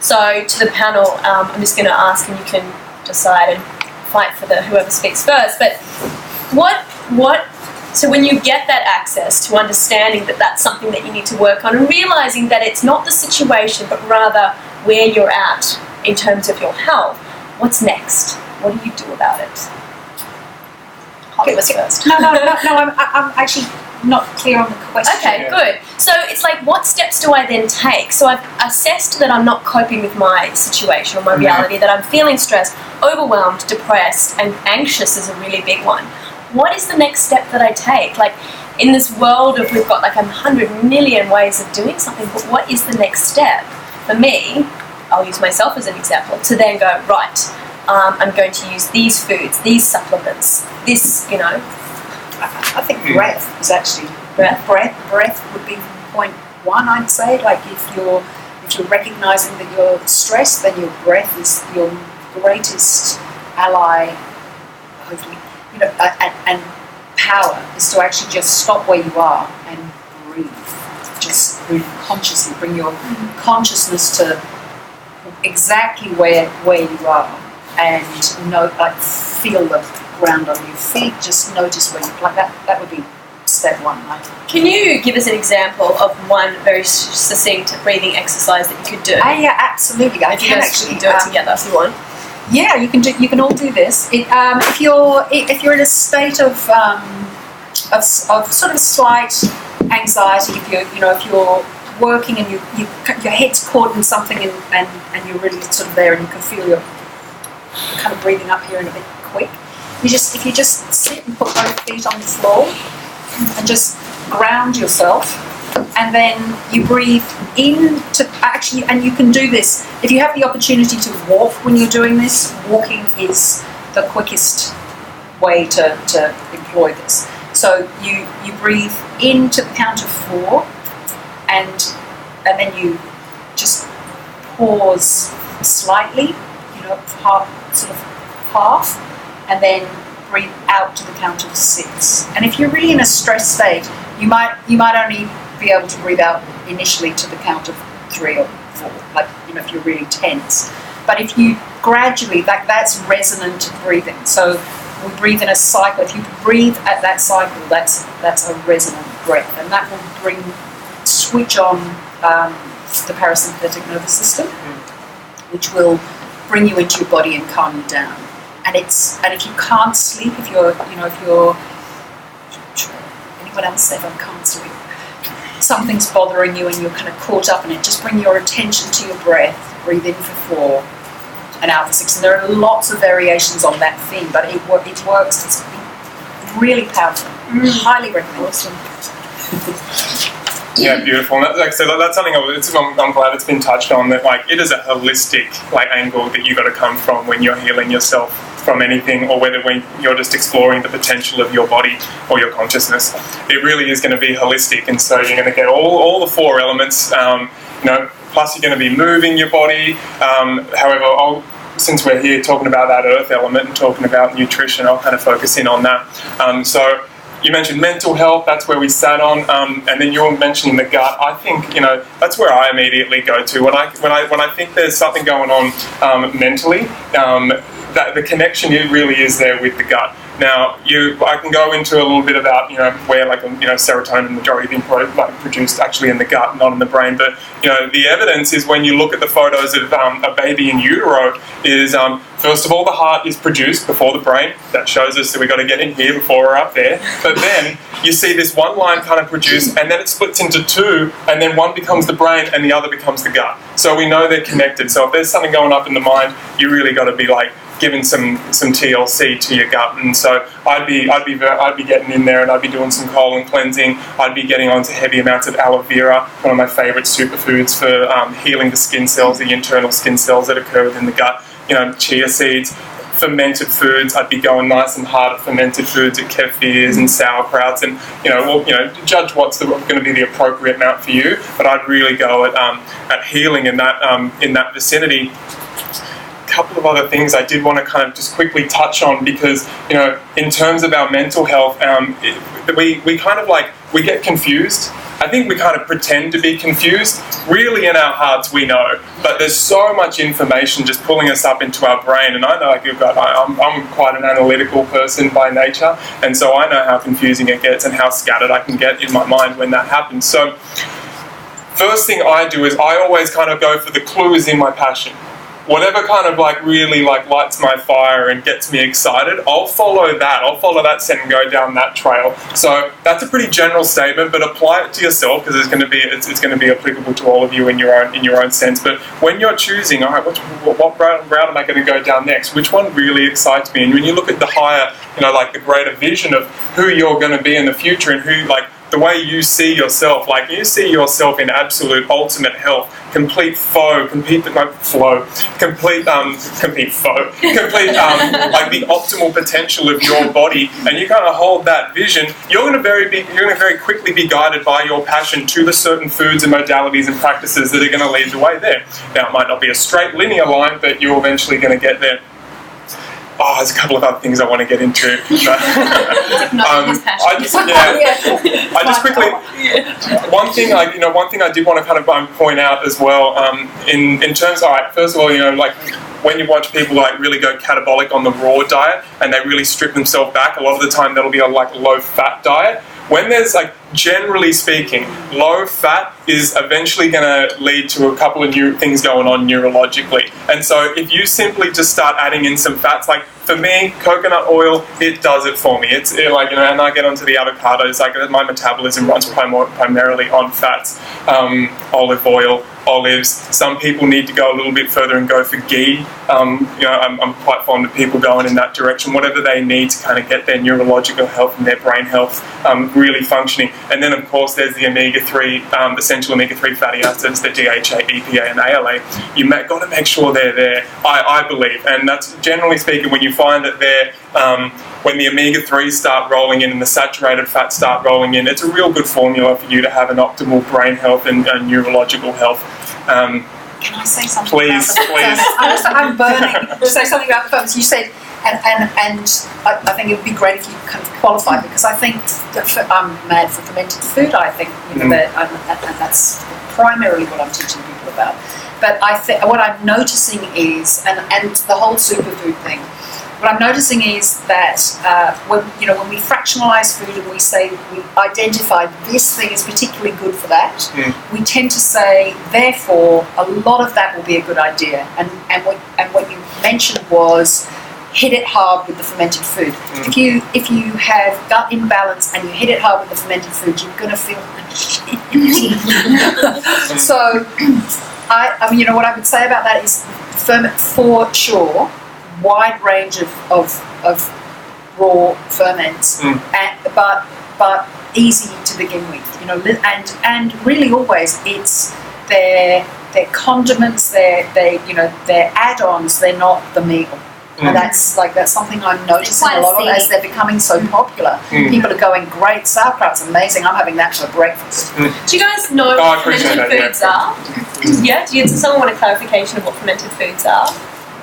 So to the panel, I'm just going to ask, and you can decide and fight for whoever speaks first. But so when you get that access to understanding that that's something that you need to work on, and realizing that it's not the situation, but rather where you're at in terms of your health, what's next? What do you do about it? Holly was first. No, I'm actually not clear on the question. Okay, good. So it's like, what steps do I then take? So I've assessed that I'm not coping with my situation or my reality, that I'm feeling stressed, overwhelmed, depressed, and anxious is a really big one. What is the next step that I take? Like, in this world of, we've got like 100 million ways of doing something, but what is the next step? For me, I'll use myself as an example, to then go, right, I'm going to use these foods, these supplements, this, I think breath is actually breath would be point one, I'd say. Like if you're recognizing that you're stressed, then your breath is your greatest ally, hopefully, and power is to actually just stop where you are and breathe. Just breathe consciously, bring your consciousness to exactly where you are, and feel the ground on your feet. Just notice where you're like that would be step one. Can you give us an example of one very succinct breathing exercise that you could do? Yeah, absolutely. I can actually do it together if you want. Yeah, you can all do this. If you're in a state of sort of slight anxiety, if you're working and your head's caught in something and you're really sort of there and you can feel you're kind of breathing up here and a bit quick, if you just sit and put both feet on the floor and just ground yourself, and then you breathe in and you can do this. If you have the opportunity to walk when you're doing this, walking is the quickest way to employ this. So you breathe in to the count of 4, and then you just pause slightly, half, and then breathe out to the count of 6. And if you're really in a stressed state, you might only be able to breathe out initially to the count of 3 or 4, if you're really tense. But if you gradually, that's resonant breathing. So we breathe in a cycle. If you breathe at that cycle, that's a resonant breath, and that will switch on the parasympathetic nervous system, which will bring you into your body and calm you down. And if you can't sleep, if you're anyone else said I can't sleep, something's bothering you and you're kind of caught up in it, just bring your attention to your breath. Breathe in for 4 and out for 6. And there are lots of variations on that theme, but it works. It's really powerful. Highly recommend. Awesome. Yeah, beautiful. And that's something I'm glad it's been touched on, that it is a holistic angle that you've got to come from when you're healing yourself from anything, or whether when you're just exploring the potential of your body or your consciousness. It really is going to be holistic, and so you're going to get all the 4 elements, plus you're going to be moving your body. However, since we're here talking about that earth element and talking about nutrition, I'll kind of focus in on that. So you mentioned mental health, that's where we sat on, and then you were mentioning the gut. I think, that's where I immediately go to. When I think there's something going on mentally, that the connection really is there with the gut. Now, I can go into a little bit about, where serotonin majority being produced actually in the gut, not in the brain. But, the evidence is when you look at the photos of a baby in utero is, first of all, the heart is produced before the brain. That shows us that we've got to get in here before we're up there. But then you see this one line kind of produced, and then it splits into 2, and then one becomes the brain and the other becomes the gut. So we know they're connected. So if there's something going up in the mind, you really got to be giving some TLC to your gut. And so I'd be getting in there, and I'd be doing some colon cleansing. I'd be getting onto heavy amounts of aloe vera, one of my favorite superfoods for healing the skin cells, the internal skin cells that occur within the gut. Chia seeds, fermented foods. I'd be going nice and hard at fermented foods, at kefirs and sauerkrauts, and judge what's going to be the appropriate amount for you. But I'd really go at healing in that vicinity. Couple of other things I did want to kind of just quickly touch on, because in terms of our mental health, we kind of we get confused I think we kind of pretend to be confused. Really, in our hearts, we know. But there's so much information just pulling us up into our brain. And I know, like, I'm quite an analytical person by nature. And so I know how confusing it gets and how scattered I can get in my mind when that happens. So first thing I do is I always kind of go for the clues in my passion. Whatever kind of like really like lights my fire and gets me excited, I'll follow that. I'll follow that scent and go down that trail. So that's a pretty general statement, but apply it to yourself because it's going to be applicable to all of you in your own sense. But when you're choosing, all right, what route am I going to go down next? Which one really excites me? And when you look at the higher, like the greater vision of who you're going to be in the future and who like the way you see yourself, like you see yourself in absolute ultimate health, complete like the optimal potential of your body, and you kind of hold that vision, you're going to very quickly be guided by your passion to the certain foods and modalities and practices that are going to lead the way there. Now, it might not be a straight linear line, but you're eventually going to get there. Oh, there's a couple of other things I want to get into. One thing I did want to kind of point out as well, in terms, all right, first of all, like when you watch people like really go catabolic on the raw diet and they really strip themselves back, a lot of the time that'll be a like low fat diet. When there's like, generally speaking, low fat is eventually going to lead to a couple of new things going on neurologically. And so if you simply just start adding in some fats, like for me, coconut oil, it does it for me. It's like, and I get onto the avocados, like my metabolism runs primarily on fats, olive oil, olives. Some people need to go a little bit further and go for ghee. I'm quite fond of people going in that direction, whatever they need to kind of get their neurological health and their brain health really functioning. And then, of course, there's the omega-3, essential omega-3 fatty acids, the DHA, EPA, and ALA. You've got to make sure they're there, I believe. And that's generally speaking, when you find that they're, when the omega-3s start rolling in and the saturated fats start rolling in, it's a real good formula for you to have an optimal brain health and neurological health. Can I say something? Please. I'm burning to say something about the firms. You said, and I think it would be great if you kind of qualify, because I think that I'm mad for fermented food. I think that, and that's primarily what I'm teaching people about. But I think what I'm noticing is, and the whole superfood thing. What I'm noticing is that when we fractionalize food and we say we identify this thing is particularly good for that, we tend to say, therefore, a lot of that will be a good idea. And what you mentioned was hit it hard with the fermented food. If you have gut imbalance and you hit it hard with the fermented food, you're going to feel So, what I would say about that is ferment for sure. Wide range of raw ferments, but easy to begin with, and really always it's their condiments, their add-ons. They're not the meal, and that's something I'm noticing a lot of as they're becoming so popular. People are going, great, sauerkraut's amazing. I'm having that for breakfast. Do you guys know what fermented foods are? Yeah. Does someone want a clarification of what fermented foods are?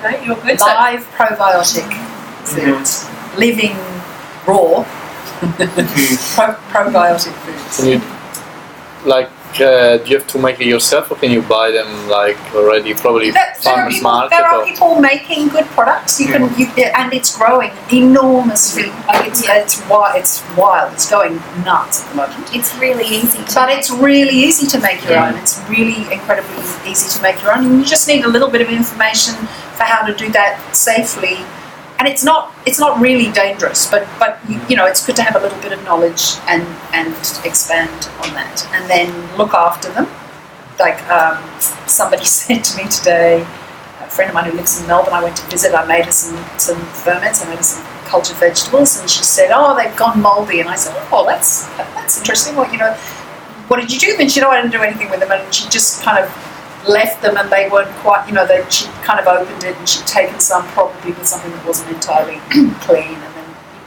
No, you're good. Live probiotic foods, living raw probiotic foods. Do you have to make it yourself, or can you buy them like already? Probably farmers market. There are people making good products. And it's growing enormously. It's wild. It's going nuts at the moment. It's really easy. It's really easy to make your own. It's really incredibly easy to make your own. And you just need a little bit of information for how to do that safely. And it's not really dangerous, but it's good to have a little bit of knowledge and expand on that, and then look after them. Like somebody said to me today, a friend of mine who lives in Melbourne, I went to visit. I made her some ferments. I made her some cultured vegetables, and she said, "Oh, they've gone mouldy." And I said, "Oh, that's interesting. What did you do?" And she said, "Oh, I didn't do anything with them," and she just kind of left them, and they weren't quite, she kind of opened it and she'd taken some probably with something that wasn't entirely clean,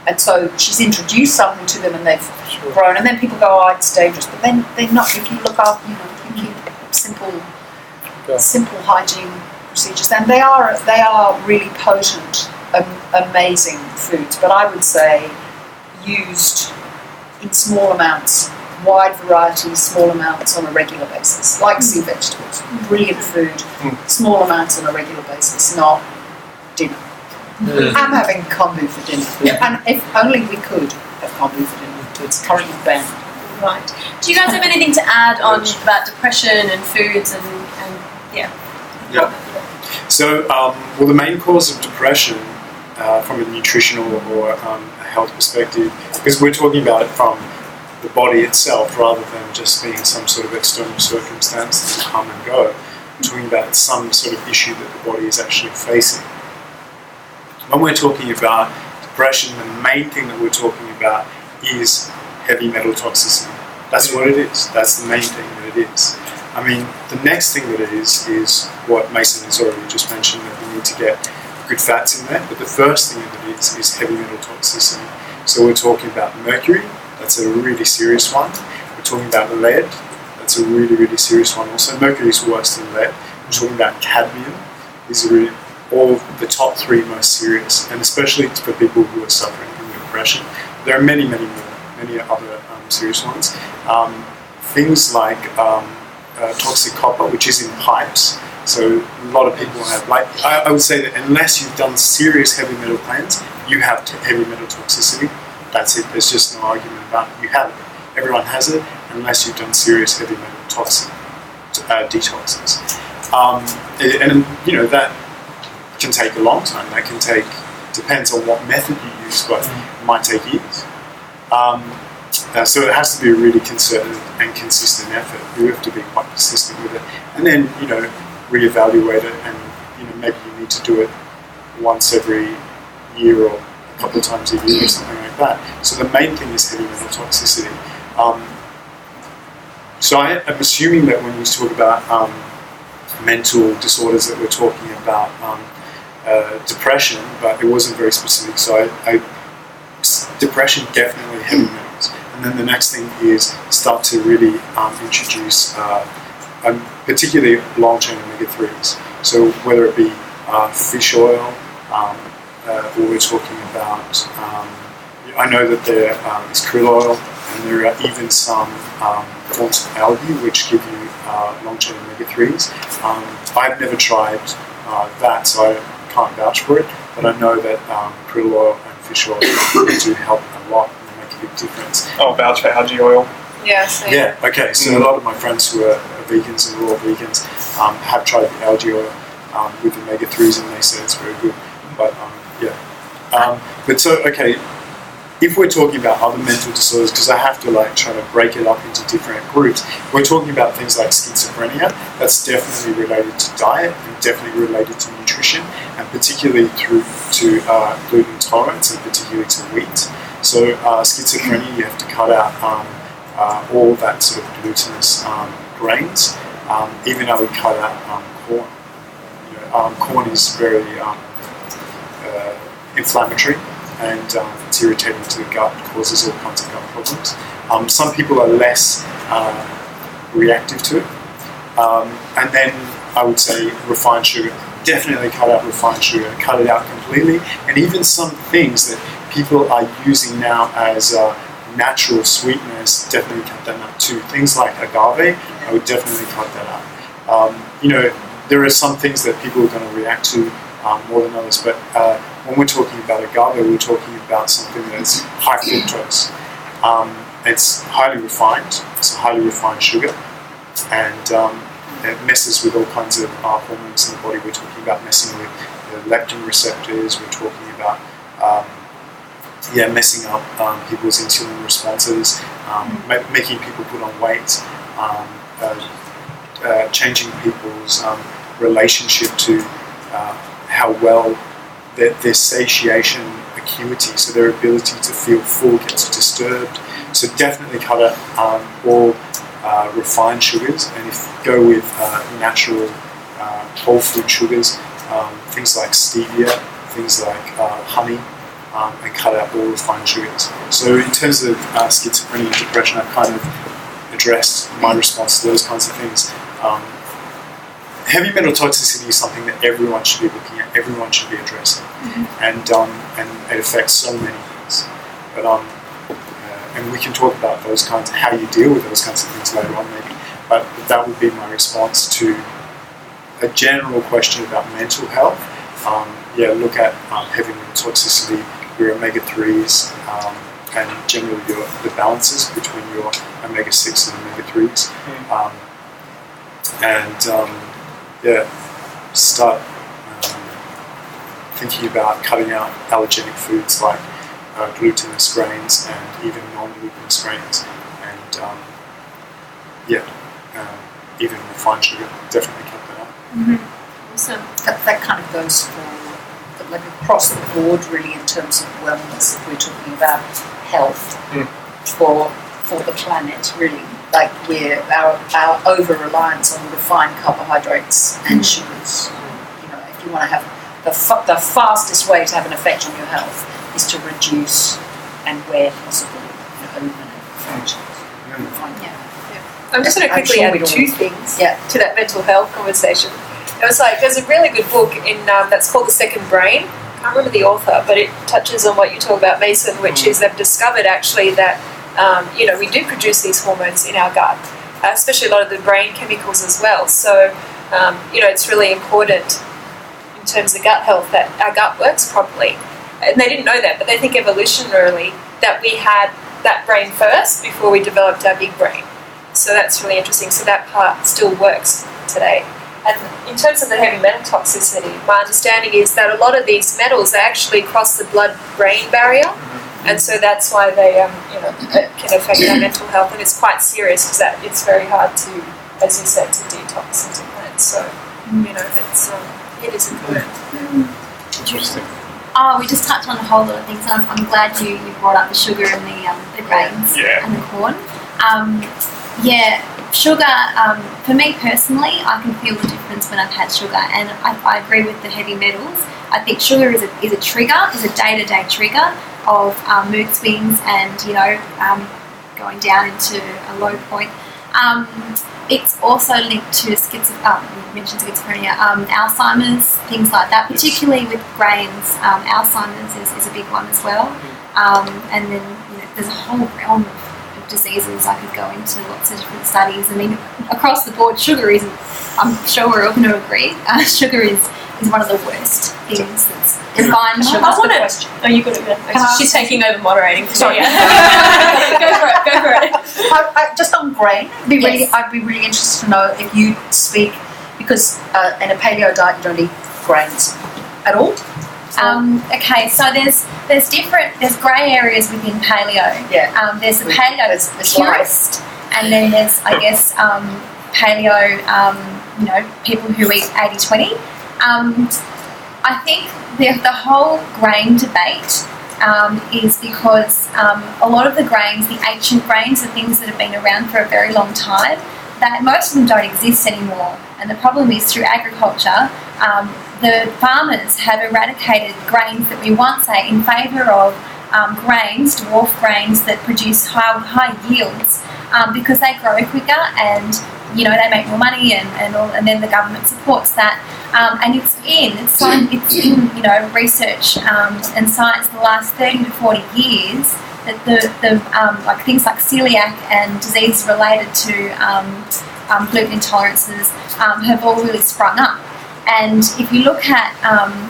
and so she's introduced something to them and they've grown, and then people go, "Oh, it's dangerous," but then they're not. If you look up, if you keep simple hygiene procedures, then they are really potent, amazing foods. But I would say used in small amounts wide variety, small amounts on a regular basis, like sea vegetables. Brilliant food, small amounts on a regular basis, not dinner. I'm having kombu for dinner, and if only we could have kombu for dinner. It's currently banned. Right. Do you guys have anything to add on about depression and foods and yeah? Yeah. So, well, the main cause of depression from a nutritional or a health perspective, because we're talking about it from the body itself rather than just being some sort of external circumstance that will come and go. We're talking about some sort of issue that the body is actually facing. When we're talking about depression, the main thing that we're talking about is heavy metal toxicity. That's what it is. That's the main thing that it is. I mean, the next thing that it is what Mason has already just mentioned, that we need to get good fats in there. But the first thing that it is heavy metal toxicity. So we're talking about mercury. That's a really serious one. We're talking about lead. That's a really, really serious one also. Mercury is worse than lead. We're talking about cadmium. These are really all the top three most serious, and especially for people who are suffering from depression. There are many, many more. Many other serious ones. Things like toxic copper, which is in pipes. So a lot of people have, like, I would say that unless you've done serious heavy metal cleanse, you have heavy metal toxicity. That's it. There's just no argument about it. You have it. Everyone has it, unless you've done serious heavy metal detoxes. And you know, that can take a long time. That can take, depends on what method you use, but it might take years. So it has to be a really concerted and consistent effort. You have to be quite persistent with it, and then, you know, reevaluate it, and, you know, maybe you need to do it once every year or a couple of times a year or something like that. So the main thing is heavy metal toxicity. So I'm assuming that when we talk about mental disorders, that we're talking about depression, but it wasn't very specific. So depression, definitely heavy metals. And then the next thing is start to really introduce particularly long-chain omega-3s. So whether it be fish oil, or we're talking about, I know that there is krill oil, and there are even some forms of algae which give you long-chain omega-3s. I've never tried that, so I can't vouch for it, but I know that krill oil and fish oil do help a lot and make a big difference. Oh, vouch for algae oil. Yeah, same. Yeah, okay, so a lot of my friends who are vegans and raw vegans have tried the algae oil with omega-3s, and they say it's very good. But but so, okay, if we're talking about other mental disorders, because I have to like try to break it up into different groups, we're talking about things like schizophrenia. That's definitely related to diet and definitely related to nutrition, and particularly through to gluten intolerance, and particularly to wheat. So schizophrenia, you have to cut out all that sort of glutinous grains. Even I would cut out corn. You know, corn is very inflammatory, and it's irritating to the gut, causes all kinds of gut problems. Some people are less reactive to it. And then I would say refined sugar. Definitely cut out refined sugar, cut it out completely. And even some things that people are using now as natural sweeteners, definitely cut that out too. Things like agave, I would definitely cut that out. You know, there are some things that people are going to react to more than others, but when we're talking about agave, we're talking about something that's high fructose. It's highly refined, it's a highly refined sugar, and it messes with all kinds of hormones in the body. We're talking about messing with the leptin receptors, we're talking about messing up people's insulin responses, making people put on weight, changing people's relationship to how well their satiation acuity, so their ability to feel full, gets disturbed. So definitely cut out all refined sugars, and if you go with natural whole food sugars, things like stevia, things like honey, and cut out all refined sugars. So in terms of schizophrenia and depression, I've kind of addressed my response to those kinds of things. Heavy metal toxicity is something that everyone should be looking at, everyone should be addressing, and it affects so many things. But and we can talk about those kinds of how you deal with those kinds of things later on maybe. But that would be my response to a general question about mental health. Look at heavy metal toxicity, your omega-3s, and generally the balances between your omega-6 and omega-3s. Start thinking about cutting out allergenic foods like glutinous grains and even non-glutinous grains, and even refined sugar. Definitely cut that out. Mm-hmm. Awesome. That kind of goes for like across the board, really, in terms of wellness. If we're talking about health for the planet, really, like our over reliance on refined carbohydrates and sugars. If you want to have the fastest way to have an effect on your health is to reduce and where possible eliminate refined. I'm just going to quickly add two things to that mental health conversation. It was like, there's a really good book in that's called The Second Brain. I can't remember the author, but it touches on what you talk about, Mason, which is they've discovered actually that we do produce these hormones in our gut, especially a lot of the brain chemicals as well. So it's really important in terms of gut health that our gut works properly. And they didn't know that, but they think evolutionarily that we had that brain first before we developed our big brain. So that's really interesting. So that part still works today. And in terms of the heavy metal toxicity, my understanding is that a lot of these metals, they actually cross the blood-brain barrier, and so that's why they can affect our mental health, and it's quite serious because it's very hard to, as you said, to detox and to cleanse. So it is important. Interesting. Oh, we just touched on a whole lot of things, and I'm glad you brought up the sugar and the grains and the corn. Sugar, for me personally, I can feel the difference when I've had sugar, and I agree with the heavy metals. I think sugar is a trigger, is a day-to-day trigger of mood swings and, going down into a low point. It's also linked to you mentioned schizophrenia, Alzheimer's, things like that, particularly with grains. Alzheimer's is a big one as well. And then, there's a whole realm of diseases. I could go into lots of different studies. I mean, across the board, sugar is, I'm sure we're all going to agree, sugar is one of the worst things that's refined sugar. I want to. Oh, you got it. She's taking over moderating. Sorry. Go for it. Just on grain, I'd be really interested to know if you speak, because in a paleo diet you don't eat grains at all. Okay, so there's grey areas within paleo. Yeah. There's the paleo purist, and then there's, I guess, paleo, people who eat 80-20. I think the whole grain debate is because a lot of the grains, the ancient grains, the things that have been around for a very long time, that most of them don't exist anymore. And the problem is, through agriculture, the farmers have eradicated grains that we once ate in favour of grains, dwarf grains that produce high yields, because they grow quicker and they make more money and then the government supports that, and it's in research and science in the last 30 to 40 years that the like things like celiac and disease related to gluten intolerances have all really sprung up. And if you look at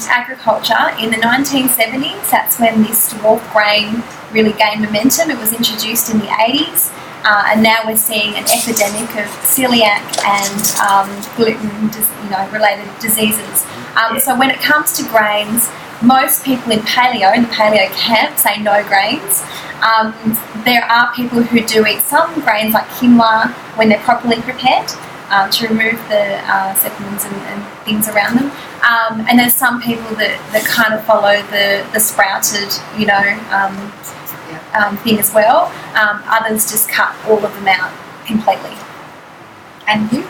agriculture in the 1970s, that's when this dwarf grain really gained momentum. It was introduced in the 80s, and now we're seeing an epidemic of celiac and gluten-related diseases. So when it comes to grains, most people in the paleo camp, say no grains. There are people who do eat some grains like quinoa when they're properly prepared, to remove the sediments and things around them. And there's some people that kind of follow the sprouted, thing as well. Others just cut all of them out completely. And you?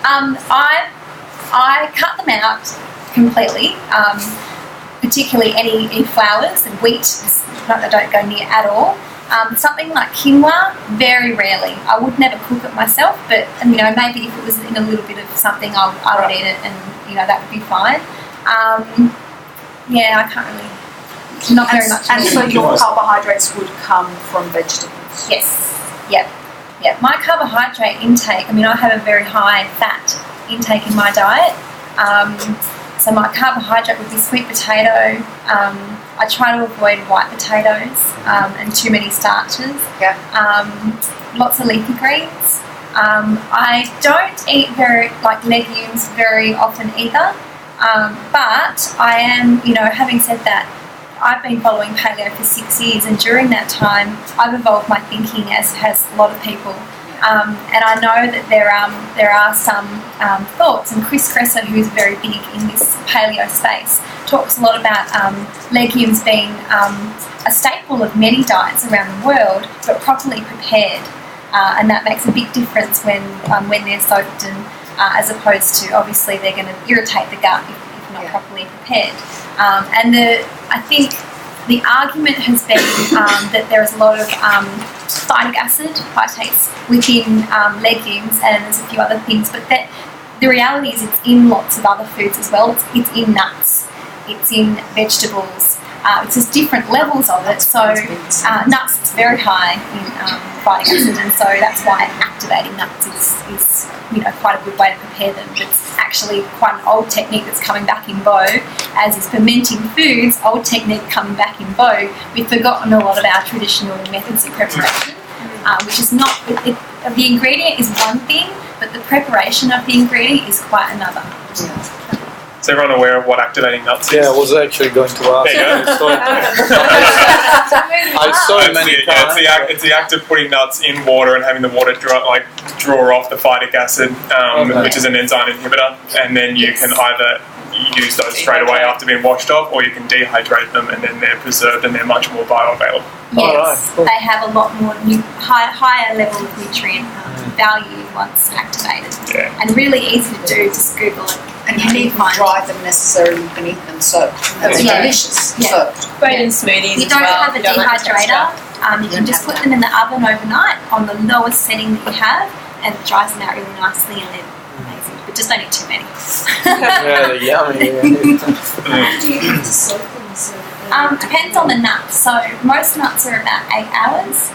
I cut them out completely, particularly any flours and wheat. I don't go near at all. Something like quinoa, very rarely. I would never cook it myself, but maybe if it was in a little bit of something, I would eat it, and that would be fine. I can't really, not very much. And so your carbohydrates would come from vegetables. Yes. Yep. Yep. My carbohydrate intake, I mean, I have a very high fat intake in my diet. So my carbohydrate would be sweet potato. I try to avoid white potatoes and too many starches. Yeah. Lots of leafy greens. I don't eat legumes very often either. But I am, having said that, I've been following paleo for 6 years, and during that time I've evolved my thinking, as has a lot of people. And I know that there are some thoughts, and Chris Kresser, who's very big in this paleo space, talks a lot about legumes being a staple of many diets around the world, but properly prepared, and that makes a big difference when they're soaked, and as opposed to, obviously, they're going to irritate the gut if not properly prepared. I think the argument has been that there is a lot of phytic acid, phytates, within legumes, and there's a few other things, but that the reality is it's in lots of other foods as well. It's in nuts, it's in vegetables, it's just different levels of it. So nuts is very high in phytic acid, and so that's why activating nuts is quite a good way to prepare them. It's actually quite an old technique that's coming back in vogue, as is fermenting foods, old technique coming back in vogue. We've forgotten a lot of our traditional methods of preparation, which is not, the ingredient is one thing, but the preparation of the ingredient is quite another. Is everyone aware of what activating nuts is? Yeah, I was actually going to ask. I saw it many times. It's the act of putting nuts in water and having the water draw off the phytic acid, which is an enzyme inhibitor, and then you can either use those straight away after being washed off, or you can dehydrate them and then they're preserved and they're much more bioavailable. Yes, cool. They have a lot more higher level of nutrient value once activated, and really easy to do. Just Google it. And you needn't dry them necessarily, you can eat them soaked. That's delicious. Soaked. Great in smoothies. You don't have a dehydrator. You can just put them in the oven overnight on the lowest setting that you have, and it dries them out really nicely, and they're amazing. But just don't eat too many. They're yummy. How do you have to soak them? Depends on the nuts. So most nuts are about 8 hours.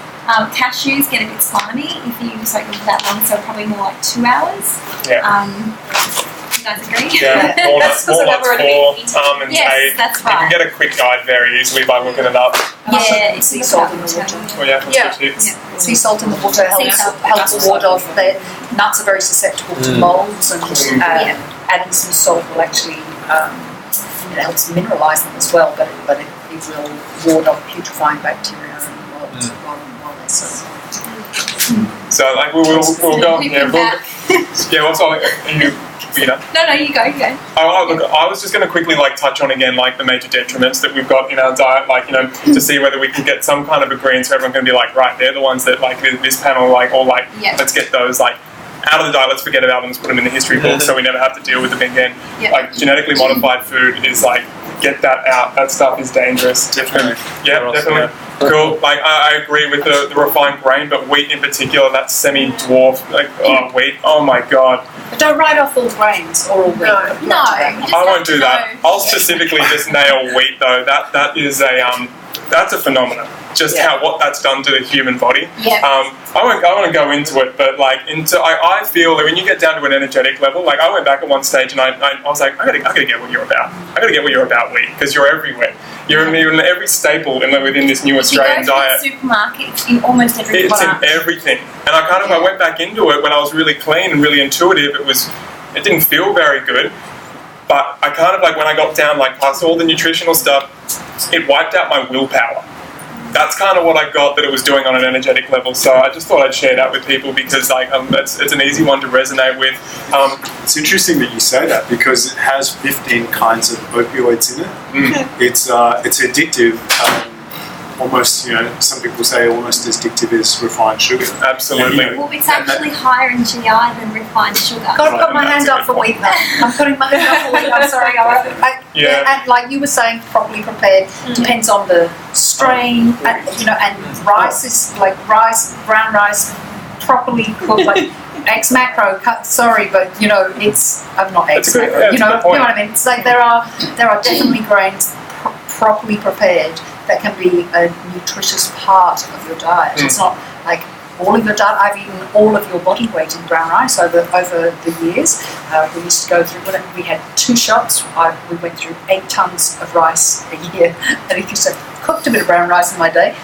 Cashews get a bit slimy if you soak them for that long, so probably more like 2 hours. Yeah. You guys agree? Yeah, walnuts 4, almonds 8. That's You can right. get a quick guide very easily by looking it up. Yeah, sea salt in the water. Oh yeah, tips. Sea salt in the water helps ward off. Nuts are very susceptible to molds, and adding some salt will actually it helps mineralise them as well, but it will ward off putrefying bacteria while they're soaked. So we'll go. What's all? No, you go. I was just going to quickly touch on again the major detriments that we've got in our diet, to see whether we can get some kind of agreement, so everyone can be right, they're the ones that this panel let's get those out of the diet, let's forget about them, let's put them in the history book so we never have to deal with them again. Genetically modified food is get that out. That stuff is dangerous. Definitely. Yeah, definitely. Cool. I agree with the refined grain, but wheat in particular, that semi-dwarf wheat. Oh my god. But don't write off all grains or all wheat. No. I won't do that. I'll specifically just nail wheat though. That is that's a phenomenon. Just what that's done to the human body. Yeah. I won't go into it, but I feel that when you get down to an energetic level, I went back at one stage and I was like, I gotta get what you're about. I gotta get what you're about, wheat, because you're everywhere. You're in every staple within this new Australian diet. The supermarket, it's in almost every product. It's in everything. And I went back into it when I was really clean and really intuitive. It didn't feel very good, but I when I got down past all the nutritional stuff, it wiped out my willpower. That's kind of what I got that it was doing on an energetic level. So I just thought I'd share that with people because it's an easy one to resonate with. It's interesting that you say that because it has 15 kinds of opioids in it. It's addictive. Almost, some people say almost as addictive as refined sugar. Absolutely. Well, it's actually higher in GI than refined sugar. I've got my hand up for wheat now. I'm putting my hand up for wheat. I'm sorry. And like you were saying, properly prepared depends on the strain, and rice is brown rice, properly cooked, eggs macro. Sorry, but it's not eggs macro. You know what I mean. It's there are definitely grains properly prepared that can be a nutritious part of your diet. It's not like all of your diet. I've eaten all of your body weight in brown rice over the years. We used to go through, we had 2 shops. We went through 8 tons of rice a year. I think I cooked a bit of brown rice in my day.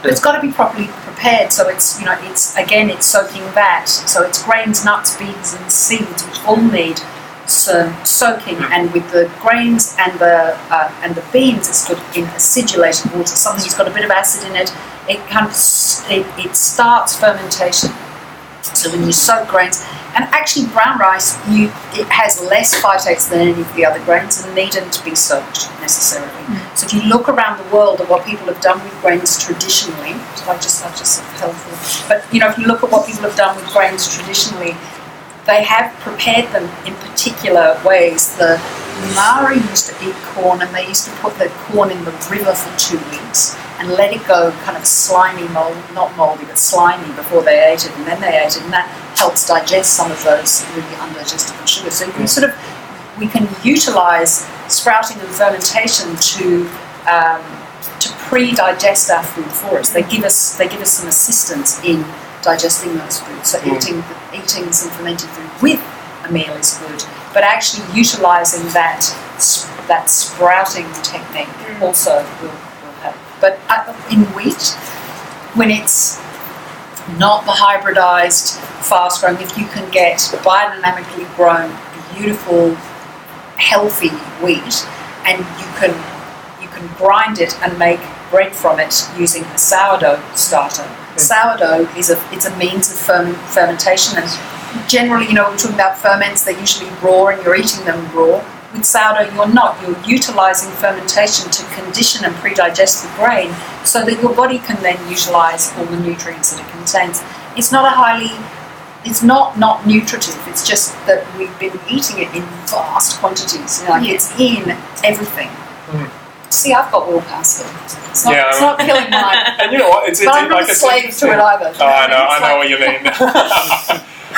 But it's got to be properly prepared. So it's, it's soaking that. So it's grains, nuts, beans, and seeds, which all need soaking. And with the grains and the beans, it's put in acidulated water. Something that's got a bit of acid in it. It starts fermentation. So when you soak grains, and actually brown rice, it has less phytates than any of the other grains and needn't be soaked necessarily. So if you look around the world at what people have done with grains traditionally, I just helpful. But if you look at what people have done with grains traditionally, they have prepared them in particular ways. The Maori used to eat corn, and they used to put the corn in the river for 2 weeks and let it go kind of slimy, not mouldy, but slimy before they ate it, and then they ate it, and that helps digest some of those really undigestible sugars. So you can we can utilise sprouting and fermentation to pre-digest our food for us. They give us some assistance in digesting those foods. So eating some fermented food with a meal is good, but actually utilising that sprouting technique also will help. But in wheat, when it's not the hybridised, fast-growing, if you can get biodynamically grown, beautiful, healthy wheat, and you can grind it and make bread from it using a sourdough starter. Sourdough is a means of fermentation, and generally, we're talking about ferments, they're usually raw and you're eating them raw. With sourdough, you're utilising fermentation to condition and pre-digest the grain so that your body can then utilise all the nutrients that it contains. It's not not nutritive, it's just that we've been eating it in vast quantities. It's in everything. See, I've got willpower still. It's not killing mine. And you know what? But I'm not a slave to it either. Oh, I know what you mean.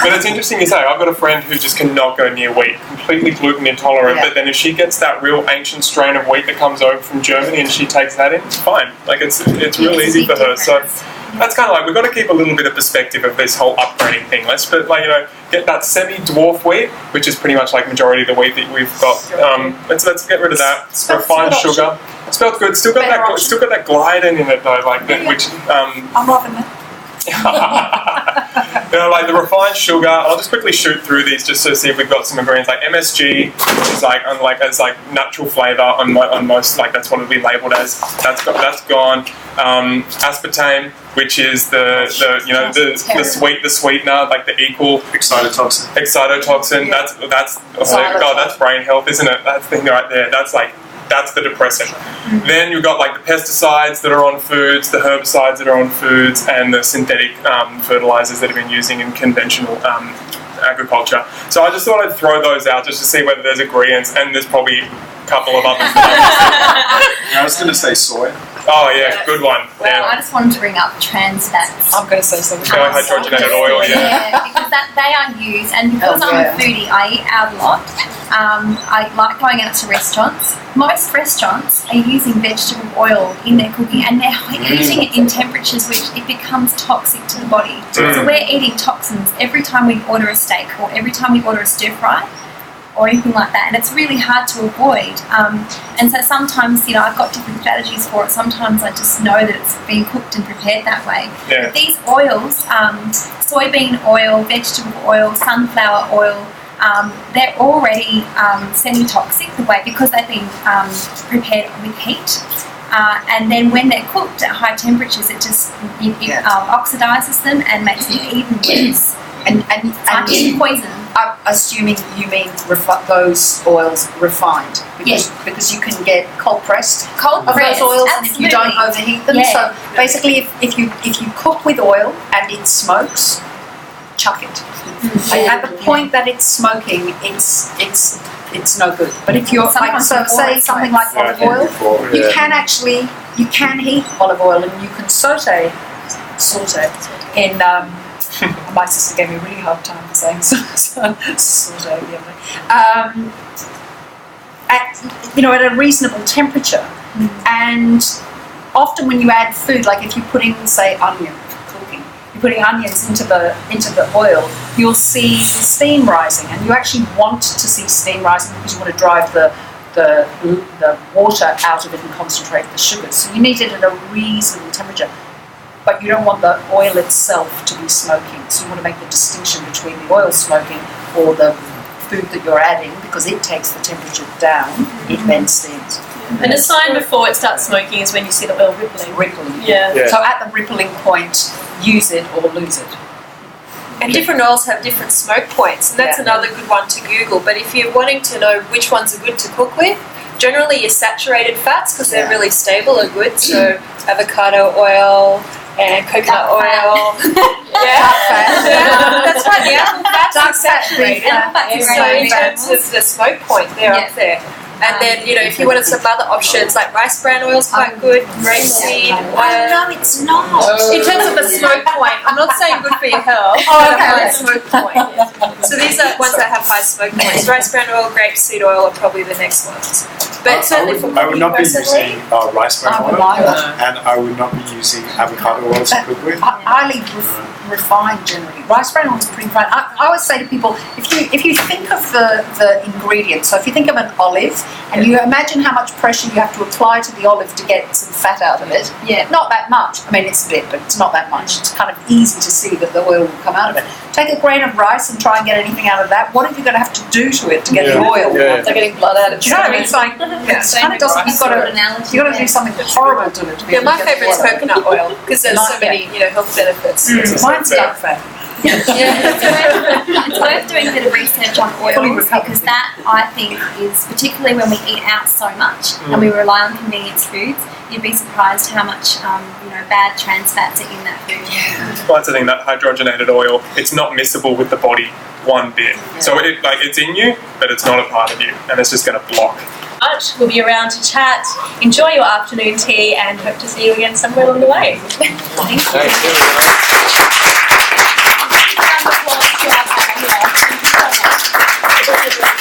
But it's interesting you say. I've got a friend who just cannot go near wheat, completely gluten intolerant. But then if she gets that real ancient strain of wheat that comes over from Germany and she takes that in, it's fine. Like it's real easy for her. So that's kind of like we've got to keep a little bit of perspective of this whole upgrading thing. Let's get that semi-dwarf wheat, which is pretty much like majority of the wheat that we've got. Let's get rid of that. Refined sugar. Spelled good. Still got that gliadin in it though, which I'm loving it. Like the refined sugar. I'll just quickly shoot through these just to see if we've got some ingredients. Like MSG is as natural flavour on most, that's what it'll be labelled as. That's gone. Aspartame, which is the sweetener, like the equal excitotoxin. That's brain health, isn't it? That's the thing right there. That's the depressant. Then you've got the pesticides that are on foods, the herbicides that are on foods, and the synthetic fertilizers that have been using in conventional agriculture. So I just thought I'd throw those out just to see whether there's agreements, and there's probably a couple of others. I was going to say soy. Oh yeah, good one. Well, I just wanted to bring up trans fats. I'm going to say something. Hydrogenated oil, Yeah, because they are used, and because I'm a foodie, I eat out a lot. I like going out to restaurants. Most restaurants are using vegetable oil in their cooking, and they're heating it in temperatures which it becomes toxic to the body. So we're eating toxins every time we order a steak or every time we order a stir fry or anything like that, and it's really hard to avoid. And so sometimes, I've got different strategies for it. Sometimes I just know that it's being cooked and prepared that way. Yeah. But these oils, soybean oil, vegetable oil, sunflower oil, they're already semi-toxic the way because they've been prepared with heat. And then when they're cooked at high temperatures, it just oxidizes them and makes them even worse. And poison. I'm assuming you mean those oils refined, because you can get cold pressed those oils, and if you don't overheat them. So basically, if you cook with oil and it smokes, chuck it. At the point that it's smoking, it's no good. But if you're say something like olive oil, you can heat olive oil and you can saute in. My sister gave me a really hard time for saying saute the other day. At a reasonable temperature, and often when you add food, like if you're putting, say, onion for cooking, you're putting onions into the oil, you'll see steam rising, and you actually want to see steam rising because you want to drive the water out of it and concentrate the sugars. So you need it at a reasonable temperature, but you don't want the oil itself to be smoking. So you want to make the distinction between the oil smoking or the food that you're adding, because it takes the temperature down, it then steams. And a sign before it starts smoking is when you see the oil rippling. Rippling. Yeah. So at the rippling point, use it or lose it. And different oils have different smoke points, and that's another good one to Google. But if you're wanting to know which ones are good to cook with, generally your saturated fats, because they're really stable, are good. So avocado oil and coconut oil. That's right, the apple fats are saturated. So in terms of the smoke point, they're up there. And then, if you wanted some other options, like rice bran oil is quite good, rapeseed oil. No, it's not. In terms of the smoke point, I'm not saying good for your health, but smoke point. So these are ones that have high smoke points. Rice bran oil, grapeseed oil are probably the next ones. But certainly for cooking, I would not be using rice bran oil, either. and I would not be using avocado oil to cook with. Highly refined generally. Rice bran oil is pretty refined. I always say to people, if you think of the ingredients, so if you think of an olive, and you imagine how much pressure you have to apply to the olive to get some fat out of it. Yeah. Not that much. I mean, it's a bit, but it's not that much. It's kind of easy to see that the oil will come out of it. Take a grain of rice and try and get anything out of that. What are you going to have to do to it to get the oil? Yeah. they're getting blood out of it. Do you know what I mean? It's like, it kind of doesn't, you've got to do something horrible to it. To be able My to get the favourite is oil. coconut oil, because there's so many health benefits. Mine's duck fat. It's worth doing a bit of research on oils, because that, I think, is particularly when we eat out so much and we rely on convenience foods, you'd be surprised how much bad trans fats are in that food. Well, that's the thing, that hydrogenated oil, it's not miscible with the body one bit. So it's in you, but it's not a part of you, and it's just going to block. We'll be around to chat, enjoy your afternoon tea, and hope to see you again somewhere along the way. Thank you.